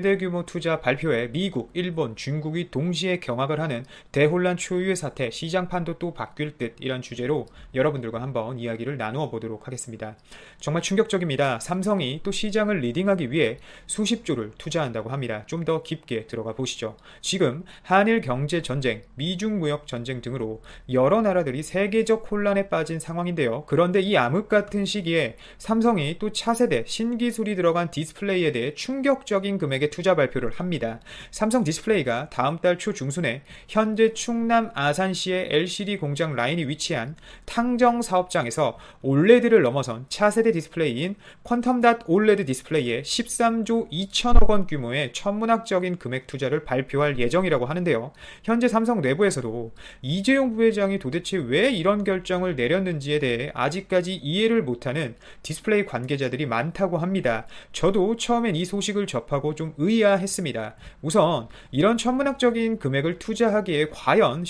대규모 투자 발표에 미국, 일본, 중국이 동시에 경악을 하는 대혼란 초유의 사태, 시장판도 또 바뀔 듯, 이런 주제로 여러분들과 한번 이야기를 나누어 보도록 하겠습니다. 정말 충격적입니다. 삼성이 또 시장을 리딩하기 위해 수십조를 투자한다고 합니다. 좀 더 깊게 들어가 보시죠. 지금 한일 경제 전쟁, 미중 무역 전쟁 등으로 여러 나라들이 세계적 혼란에 빠진 상황인데요. 그런데 이 암흑 같은 시기에 삼성이 또 차세대 신기술이 들어간 디스플레이에 대해 충격적인 금액의 투자 발표를 합니다. 삼성 디스플레이가 다음 달 초 중순에 현재 충남 아산시의 LCD 공장 라인이 위치한 탕정 사업장에서 올레드를 넘어선 차세대 디스플레이인 퀀텀닷 올레드 디스플레이에 13조 2천억 원 규모의 천문학적인 금액 투자를 발표할 예정이라고 하는데요. 현재 삼성 내부에서도 이재용 부회장이 도대체 왜 이런 결정을 내렸는지에 대해 아직까지 이해를 못하는 디스플레이 관계자들이 많다고 합니다. 저도 처음엔 이 소식을 접하고 좀 의아했습니다. 우선 이런 천문학적인 금액을 투자하기에 과연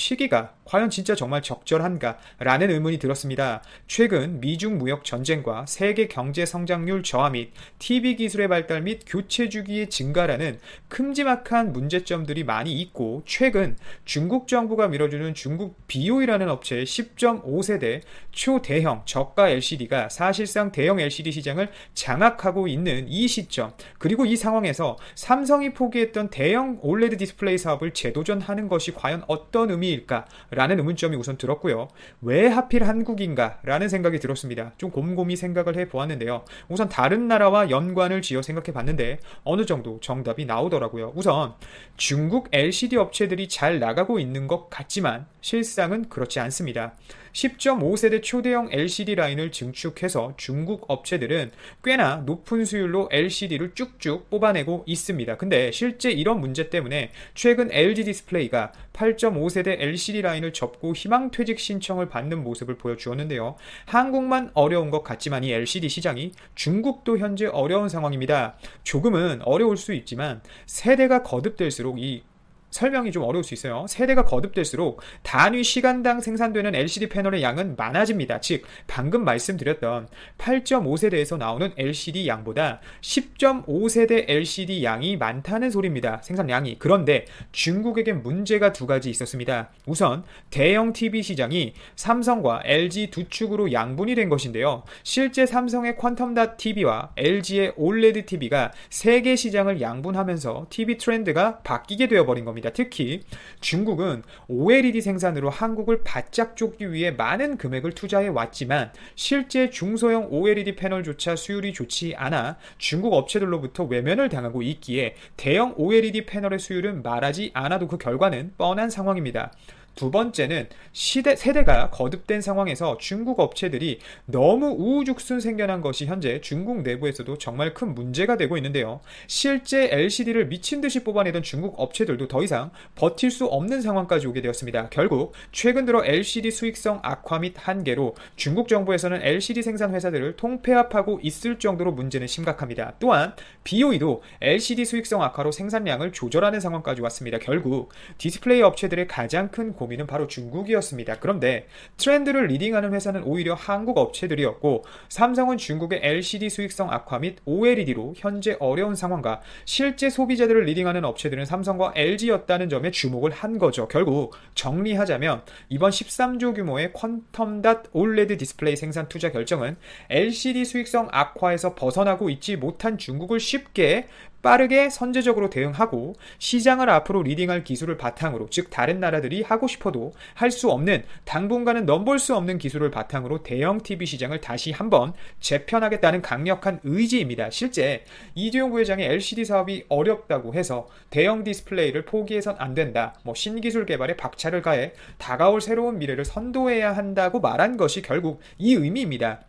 진짜 정말 적절한가? 라는 의문이 들었습니다. 최근 미중 무역 전쟁과 세계 경제 성장률 저하 및 TV 기술의 발달 및 교체 주기의 증가라는 큼지막한 문제점들이 많이 있고, 최근 중국 정부가 밀어주는 중국 BOE라는 업체의 10.5세대 초대형 저가 LCD가 사실상 대형 LCD 시장을 장악하고 있는 이 시점, 그리고 이 상황에서 삼성이 포기했던 대형 OLED 디스플레이 사업을 재도전하는 것이 과연 어떤 의미일까? 라는 의문점이 우선 들었고요. 왜 하필 한국인가? 라는 생각이 들었습니다. 좀 곰곰이 생각을 해보았는데요. 우선 다른 나라와 연관을 지어 생각해봤는데 어느 정도 정답이 나오더라고요. 우선 중국 LCD 업체들이 잘 나가고 있는 것 같지만 실상은 그렇지 않습니다. 10.5세대 초대형 LCD 라인을 증축해서 중국 업체들은 꽤나 높은 수율로 LCD를 쭉쭉 뽑아내고 있습니다. 근데 실제 이런 문제 때문에 최근 LG 디스플레이가 8.5세대 LCD 라인을 접고 희망퇴직 신청을 받는 모습을 보여주었는데요. 한국만 어려운 것 같지만 이 LCD 시장이 중국도 현재 어려운 상황입니다. 조금은 어려울 수 있지만 세대가 거듭될수록 이 설명이 좀 어려울 수 있어요. 세대가 거듭될수록 단위 시간당 생산되는 LCD 패널의 양은 많아집니다. 즉 방금 말씀드렸던 8.5세대에서 나오는 LCD 양보다 10.5세대 LCD 양이 많다는 소리입니다. 생산량이. 그런데 중국에겐 문제가 두 가지 있었습니다. 우선 대형 TV 시장이 삼성과 LG 두 축으로 양분이 된 것인데요. 실제 삼성의 퀀텀닷 TV와 LG의 OLED TV가 세계 시장을 양분하면서 TV 트렌드가 바뀌게 되어버린 겁니다. 특히 중국은 OLED 생산으로 한국을 바짝 쫓기 위해 많은 금액을 투자해 왔지만 실제 중소형 OLED 패널조차 수율이 좋지 않아 중국 업체들로부터 외면을 당하고 있기에 대형 OLED 패널의 수율은 말하지 않아도 그 결과는 뻔한 상황입니다. 두 번째는 세대가 거듭된 상황에서 중국 업체들이 너무 우후죽순 생겨난 것이 현재 중국 내부에서도 정말 큰 문제가 되고 있는데요. 실제 LCD를 미친 듯이 뽑아내던 중국 업체들도 더 이상 버틸 수 없는 상황까지 오게 되었습니다. 결국 최근 들어 LCD 수익성 악화 및 한계로 중국 정부에서는 LCD 생산 회사들을 통폐합하고 있을 정도로 문제는 심각합니다. 또한 BOE도 LCD 수익성 악화로 생산량을 조절하는 상황까지 왔습니다. 결국 디스플레이 업체들의 가장 큰 고민은 바로 중국이었습니다. 그런데 트렌드를 리딩하는 회사는 오히려 한국 업체들이었고, 삼성은 중국의 LCD 수익성 악화 및 OLED로 현재 어려운 상황과 실제 소비자들을 리딩하는 업체들은 삼성과 LG였다는 점에 주목을 한 거죠. 결국 정리하자면 이번 13조 규모의 퀀텀닷 OLED 디스플레이 생산 투자 결정은 LCD 수익성 악화에서 벗어나고 있지 못한 중국을 쉽게 빠르게 선제적으로 대응하고 시장을 앞으로 리딩할 기술을 바탕으로, 즉 다른 나라들이 하고 싶어도 할 수 없는, 당분간은 넘볼 수 없는 기술을 바탕으로 대형 TV 시장을 다시 한번 재편하겠다는 강력한 의지입니다. 실제 이재용 부회장의 LCD 사업이 어렵다고 해서 대형 디스플레이를 포기해선 안 된다, 신기술 개발에 박차를 가해 다가올 새로운 미래를 선도해야 한다고 말한 것이 결국 이 의미입니다.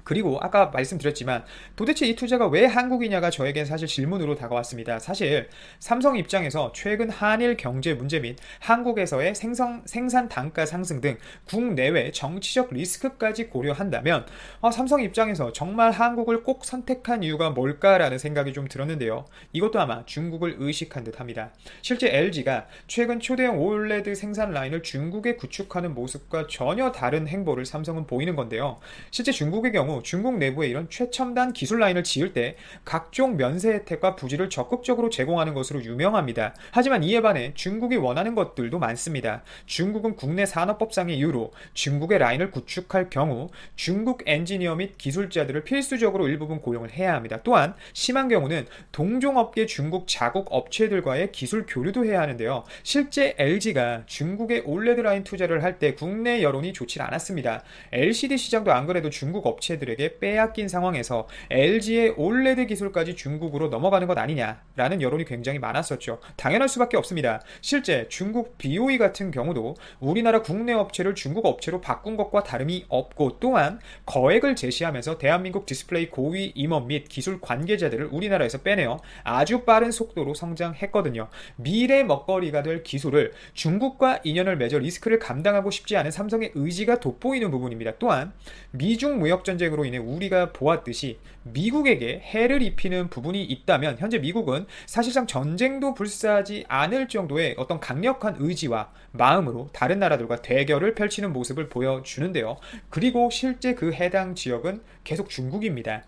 그리고 아까 말씀드렸지만 도대체 이 투자가 왜 한국이냐가 저에겐 사실 질문으로 다가왔습니다. 사실 삼성 입장에서 최근 한일 경제 문제 및 한국에서의 생산 단가 상승 등 국내외 정치적 리스크까지 고려한다면 삼성 입장에서 정말 한국을 꼭 선택한 이유가 뭘까라는 생각이 좀 들었는데요. 이것도 아마 중국을 의식한 듯합니다. 실제 LG가 최근 초대형 OLED 생산 라인을 중국에 구축하는 모습과 전혀 다른 행보를 삼성은 보이는 건데요. 실제 중국의 경우 경우 중국 내부에 이런 최첨단 기술 라인을 지을 때 각종 면세 혜택과 부지를 적극적으로 제공하는 것으로 유명합니다. 하지만 이에 반해 중국이 원하는 것들도 많습니다. 중국은 국내 산업법상의 이유로 중국의 라인을 구축할 경우 중국 엔지니어 및 기술자들을 필수적으로 일부분 고용을 해야 합니다. 또한 심한 경우는 동종업계 중국 자국 업체들과의 기술 교류도 해야 하는데요. 실제 LG가 중국의 올레드 라인 투자를 할 때 국내 여론이 좋지 않았습니다. LCD 시장도 안 그래도 중국 업체들에게 빼앗긴 상황에서 LG의 올레드 기술까지 중국으로 넘어가는 것 아니냐라는 여론이 굉장히 많았었죠. 당연할 수밖에 없습니다. 실제 중국 BOE 같은 경우도 우리나라 국내 업체를 중국 업체로 바꾼 것과 다름이 없고, 또한 거액을 제시하면서 대한민국 디스플레이 고위 임원 및 기술 관계자들을 우리나라에서 빼내어 아주 빠른 속도로 성장했거든요. 미래 먹거리가 될 기술을 중국과 인연을 맺어 리스크를 감당하고 싶지 않은 삼성의 의지가 돋보이는 부분입니다. 또한 미중 무역 전쟁으로 인해 우리가 보았듯이 미국에게 해를 입히는 부분이 있다면 현재 미국은 사실상 전쟁도 불사하지 않을 정도의 어떤 강력한 의지와 마음으로 다른 나라들과 대결을 펼치는 모습을 보여주는데요. 그리고 실제 그 해당 지역은 계속 중국입니다.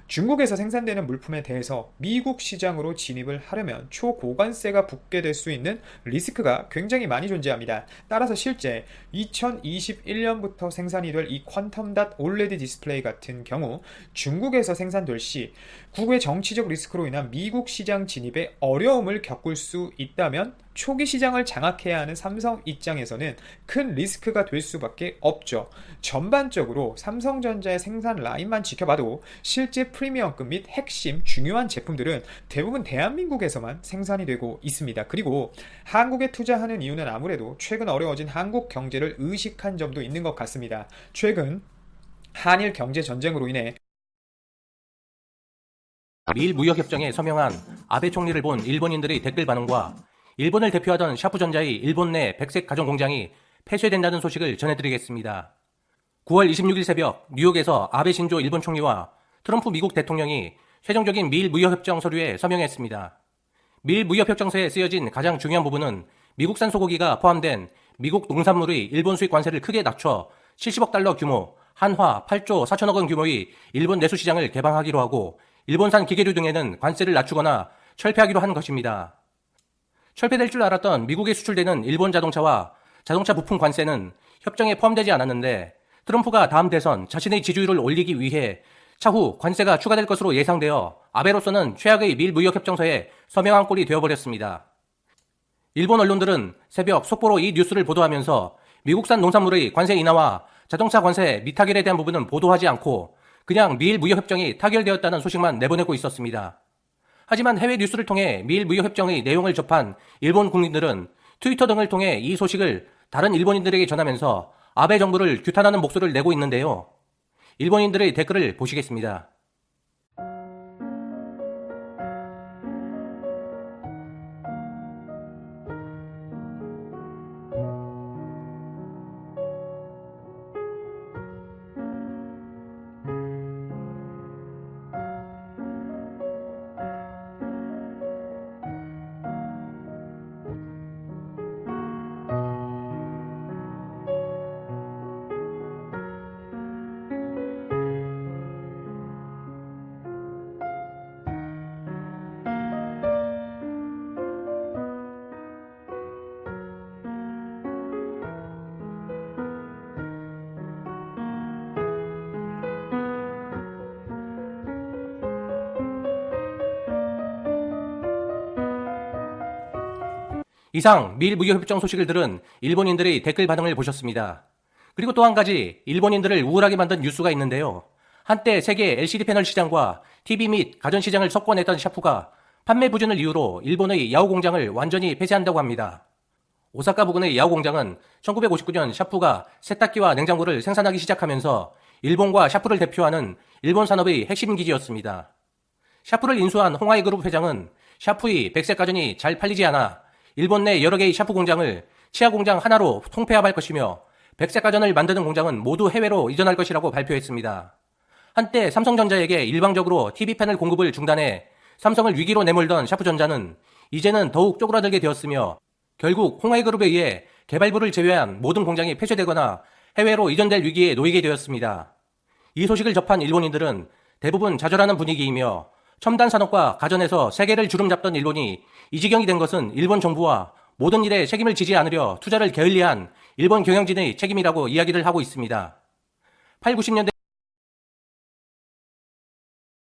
중국에서 생산되는 물품에 대해서 미국 시장으로 진입을 하려면 초고관세가 붙게 될 수 있는 리스크가 굉장히 많이 존재합니다. 따라서 실제 2021년부터 생산이 될 이 퀀텀.닷 올레드 디스플레이 같은 경우 중국에서 생산될 시 국외 정치적 리스크로 인한 미국 시장 진입에 어려움을 겪을 수 있다면 초기 시장을 장악해야 하는 삼성 입장에서는 큰 리스크가 될 수밖에 없죠. 전반적으로 삼성전자의 생산 라인만 지켜봐도 실제 프리미엄급 및 핵심 중요한 제품들은 대부분 대한민국에서만 생산이 되고 있습니다. 그리고 한국에 투자하는 이유는 아무래도 최근 어려워진 한국 경제를 의식한 점도 있는 것 같습니다. 최근 한일 경제 전쟁으로 인해 미일 무역협정에 서명한 아베 총리를 본 일본인들의 댓글 반응과 일본을 대표하던 샤프전자의 일본 내 백색 가전 공장이 폐쇄된다는 소식을 전해드리겠습니다. 9월 26일 새벽 뉴욕에서 아베 신조 일본 총리와 트럼프 미국 대통령이 최종적인 미일 무역협정 서류에 서명했습니다. 미일 무역협정서에 쓰여진 가장 중요한 부분은 미국산 소고기가 포함된 미국 농산물의 일본 수입 관세를 크게 낮춰 70억 달러 규모, 한화 8조 4천억 원 규모의 일본 내수 시장을 개방하기로 하고 일본산 기계류 등에는 관세를 낮추거나 철폐하기로 한 것입니다. 철폐될 줄 알았던 미국에 수출되는 일본 자동차와 자동차 부품 관세는 협정에 포함되지 않았는데 트럼프가 다음 대선 자신의 지지율을 올리기 위해 차후 관세가 추가될 것으로 예상되어 아베로서는 최악의 미일 무역협정서에 서명한 꼴이 되어버렸습니다. 일본 언론들은 새벽 속보로 이 뉴스를 보도하면서 미국산 농산물의 관세 인하와 자동차 관세 미타결에 대한 부분은 보도하지 않고 그냥 미일 무역협정이 타결되었다는 소식만 내보내고 있었습니다. 하지만 해외 뉴스를 통해 미일 무역협정의 내용을 접한 일본 국민들은 트위터 등을 통해 이 소식을 다른 일본인들에게 전하면서 아베 정부를 규탄하는 목소리를 내고 있는데요. 일본인들의 댓글을 보시겠습니다. 이상 미일 무역협정 소식을 들은 일본인들의 댓글 반응을 보셨습니다. 그리고 또 한 가지 일본인들을 우울하게 만든 뉴스가 있는데요. 한때 세계 LCD 패널 시장과 TV 및 가전 시장을 석권했던 샤프가 판매 부진을 이유로 일본의 야후 공장을 완전히 폐쇄한다고 합니다. 오사카 부근의 야후 공장은 1959년 샤프가 세탁기와 냉장고를 생산하기 시작하면서 일본과 샤프를 대표하는 일본 산업의 핵심 기지였습니다. 샤프를 인수한 홍하이 그룹 회장은 샤프의 백색 가전이 잘 팔리지 않아 일본 내 여러 개의 샤프 공장을 치아 공장 하나로 통폐합할 것이며 백색 가전을 만드는 공장은 모두 해외로 이전할 것이라고 발표했습니다. 한때 삼성전자에게 일방적으로 TV 패널 공급을 중단해 삼성을 위기로 내몰던 샤프전자는 이제는 더욱 쪼그라들게 되었으며 결국 홍하이그룹에 의해 개발부를 제외한 모든 공장이 폐쇄되거나 해외로 이전될 위기에 놓이게 되었습니다. 이 소식을 접한 일본인들은 대부분 좌절하는 분위기이며 첨단 산업과 가전에서 세계를 주름잡던 일본이 이 지경이 된 것은 일본 정부와 모든 일에 책임을 지지 않으려 투자를 게을리한 일본 경영진의 책임이라고 이야기를 하고 있습니다. 8, 90년대